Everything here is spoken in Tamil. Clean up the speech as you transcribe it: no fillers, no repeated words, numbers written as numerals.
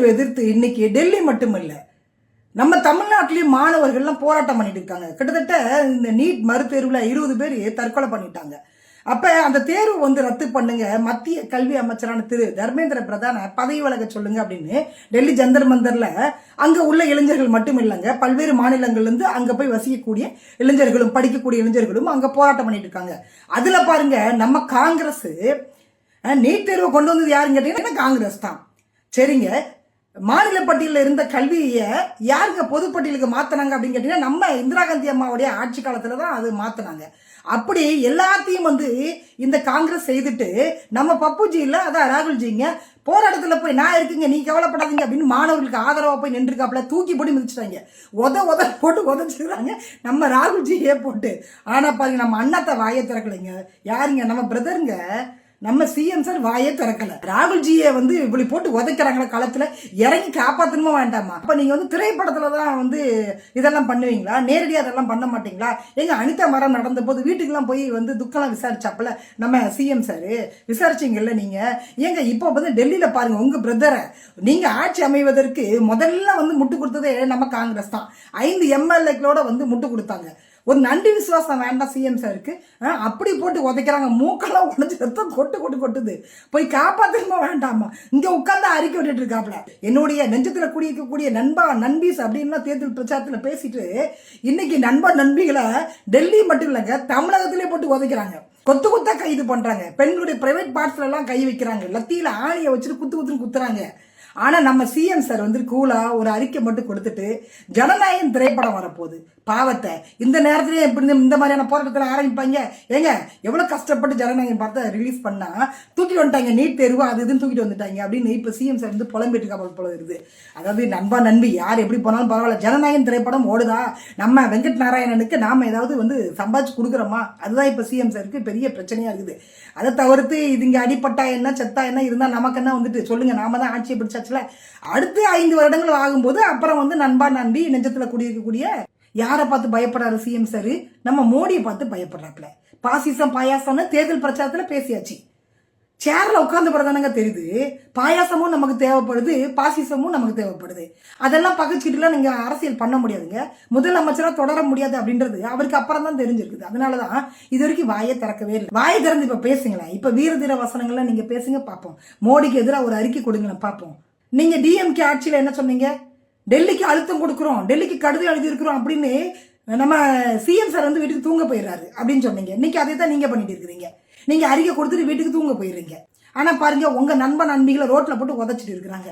தேர்வு எதிர்த்து இன்னைக்கு டெல்லி மட்டுமில்ல, நம்ம தமிழ்நாட்டிலேயும் மாணவர்கள்லாம் போராட்டம் பண்ணிட்டு இருக்காங்க. கிட்டத்தட்ட இந்த நீட் மறுதேர்வுல 20 பேர் தற்கொலை பண்ணிட்டாங்க. அப்ப அந்த தேர்வு வந்து ரத்து பண்ணுங்க, மத்திய கல்வி அமைச்சரான திரு தர்மேந்திர பிரதான பதவி விலக சொல்லுங்க அப்படின்னு டெல்லி ஜந்தர் மந்தர்ல அங்க உள்ள இளைஞர்கள் மட்டும் இல்லைங்க, பல்வேறு மாநிலங்கள்ல இருந்து அங்க போய் வசிக்கக்கூடிய இளைஞர்களும் படிக்கக்கூடிய இளைஞர்களும் அங்க போராட்டம் பண்ணிட்டு இருக்காங்க. அதுல பாருங்க, நம்ம காங்கிரஸ் நீட் தேர்வை கொண்டு வந்தது யாருன்னு கேட்டீங்கன்னா காங்கிரஸ் தான். சரிங்க, மாநில பட்டியலில் இருந்த கல்வியை யாருங்க பொதுப்பட்டியலுக்கு மாத்தினாங்க அப்படின்னு கேட்டீங்கன்னா நம்ம இந்திரா காந்தி அம்மாவுடைய ஆட்சி காலத்துல தான் அது மாத்தினாங்க. அப்படி எல்லாத்தையும் வந்து இந்த காங்கிரஸ் செய்துட்டு நம்ம பப்புஜி இல்ல, அதான் ராகுல்ஜிங்க போராட்டத்தில் போய் நான் இருக்குங்க நீ கவலைப்படாதீங்க அப்படின்னு மாணவர்களுக்கு ஆதரவா போய் நின்றுக்காப்புல தூக்கி போட்டு மிதிச்சிட்டாங்க. உத போட்டு உதச்சிக்கிறாங்க நம்ம ராகுல்ஜியே போட்டு. ஆனா பாருங்க, நம்ம அண்ணாத்த வாயை திறக்கலைங்க. யாருங்க? நம்ம பிரதருங்க, நம்ம சிஎம் சார் வாயே திறக்கல. ராகுல்ஜியை வந்து இப்படி போட்டு உதைக்கிறாங்களா, களத்துல இறங்கி காப்பாத்தணுமா வேண்டாமா? அப்ப நீங்க வந்து திரைப்படத்துலதான் வந்து இதெல்லாம் பண்ணுவீங்களா? நேரடியா அதெல்லாம் பண்ண மாட்டீங்களா? எங்க அனிதா மரம் நடந்த போது வீட்டுக்கெல்லாம் போய் வந்து துக்கம்லாம் விசாரிச்சாப்பல நம்ம சிஎம் சார், விசாரிச்சீங்கல்ல நீங்க? ஏங்க இப்போ வந்து டெல்லியில பாருங்க, உங்க பிரதரை நீங்க ஆட்சி அமைவதற்கு முதல்ல வந்து முட்டு கொடுத்ததே நம்ம காங்கிரஸ் தான். 5 எம்எல்ஏக்களோட வந்து முட்டு கொடுத்தாங்க. ஒரு நன்றி விசுவாசம் வேண்டாம் சிஎம் சாருக்கு? அப்படி போட்டு உதைக்கிறாங்க, மூக்கெல்லாம் உடஞ்சி ரத்தம் கொட்டுது. போய் காப்பாத்தணுமா வேண்டாமா? இங்க உட்கார்ந்து அறிக்கை விட்டுட்டு இருக்காப்ல. என்னுடைய நெஞ்சத்துல குடியிருக்கக்கூடிய நண்பா நண்பீஸ் அப்படின்லாம் தேர்தல் பிரச்சாரத்துல பேசிட்டு இன்னைக்கு நண்பா நண்பிகளை டெல்லி மட்டும் இல்லைங்க, தமிழகத்திலே போட்டு உதைக்கிறாங்க. கொத்தா கைது பண்றாங்க. பெண்களுடைய பிரைவேட் பார்ட்ஸ்ல எல்லாம் கை வைக்கிறாங்க. லத்தியில ஆணியை வச்சுட்டு குத்துன்னு குத்துறாங்க. ஆனா நம்ம சிஎம் சார் வந்து கூலா ஒரு அறிக்கை மட்டும் கொடுத்துட்டு ஜனநாயகம் திரைப்படம் வரப்போகுது. பாவத்தை இந்த நேரத்திலேயே எப்படி இந்த மாதிரியான போராட்டத்தில் ஆரம்பிப்பாங்க? ஏங்க எவ்வளவு கஷ்டப்பட்டு ஜனநாயகம் பார்த்து ரிலீஸ் பண்ணா தூக்கிட்டு வந்துட்டாங்க, நீட் தேர்வு அது இதுன்னு தூக்கிட்டு வந்துட்டாங்க அப்படின்னு இப்ப சிஎம் சார் வந்து புலம்பிட்டு இருக்க போல இருக்குது. அதாவது நண்பா நண்பி யார் எப்படி போனாலும் பரவாயில்ல, ஜனநாயகம் திரைப்படம் ஓடுதா, நம்ம வெங்கட் நாராயணனுக்கு நாம ஏதாவது வந்து சம்பாதிச்சு கொடுக்குறோமா? அதுதான் இப்ப சிஎம் சாருக்கு பெரிய பிரச்சனையா இருக்குது. அதை தவிர்த்து இது இங்க அடிப்பட்டா என்ன செத்தா என்ன இருந்தா நமக்கு என்ன வந்துட்டு சொல்லுங்க, நாம தான் ஆட்சியை பிடிச்சாச்சுல. அடுத்து 5 வருடங்கள் ஆகும்போது அப்புறம் வந்து நண்பா நண்பி நெஞ்சத்துல குடியிருக்கக்கூடிய யாரை பார்த்து பயப்படுறாரு சிஎம் சார்? நம்ம மோடியை பார்த்து பயப்படுறாப்புல. பாசிசம் பாயாசம்னு தேர்தல் பிரச்சாரத்துல பேசியாச்சு. சேர்ல உட்கார்ந்து போறதானங்க தெரியுது. பாயாசமும் நமக்கு தேவைப்படுது, பாசிசமும் நமக்கு தேவைப்படுது. அதெல்லாம் பகச்சுக்கிட்டுலாம் நீங்க அரசியல் பண்ண முடியாதுங்க. முதலமைச்சரா தொடர முடியாது அப்படின்றது அவருக்கு அப்புறம் தான் தெரிஞ்சிருக்குது. அதனாலதான் இது வரைக்கும் வாயை திறக்கவே இல்லை. வாயை திறந்து இப்ப பேசுங்களேன். இப்ப வீரதீர வசனங்கள்லாம் நீங்க பேசுங்க பார்ப்போம். மோடிக்கு எதிராக ஒரு அறிக்கை கொடுங்களேன் பார்ப்போம். நீங்க டிஎம்கே ஆட்சியில என்ன சொன்னீங்க? டெல்லிக்கு அழுத்தம் கொடுக்குறோம், டெல்லிக்கு கடிதம் எழுதி இருக்கிறோம் அப்படின்னு நம்ம சிஎம் சார் வந்து வீட்டுக்கு தூங்க போயிடுறாரு அப்படின்னு சொன்னீங்க. இன்னைக்கு அதே தான் நீங்க பண்ணிட்டு இருக்கிறீங்க. நீங்க அறிக்கை கொடுத்துட்டு வீட்டுக்கு தூங்க போயிடுறீங்க. ஆனா பாருங்க, உங்க நண்பன் நண்பிகளை ரோட்ல போட்டு உதச்சிட்டு இருக்கிறாங்க.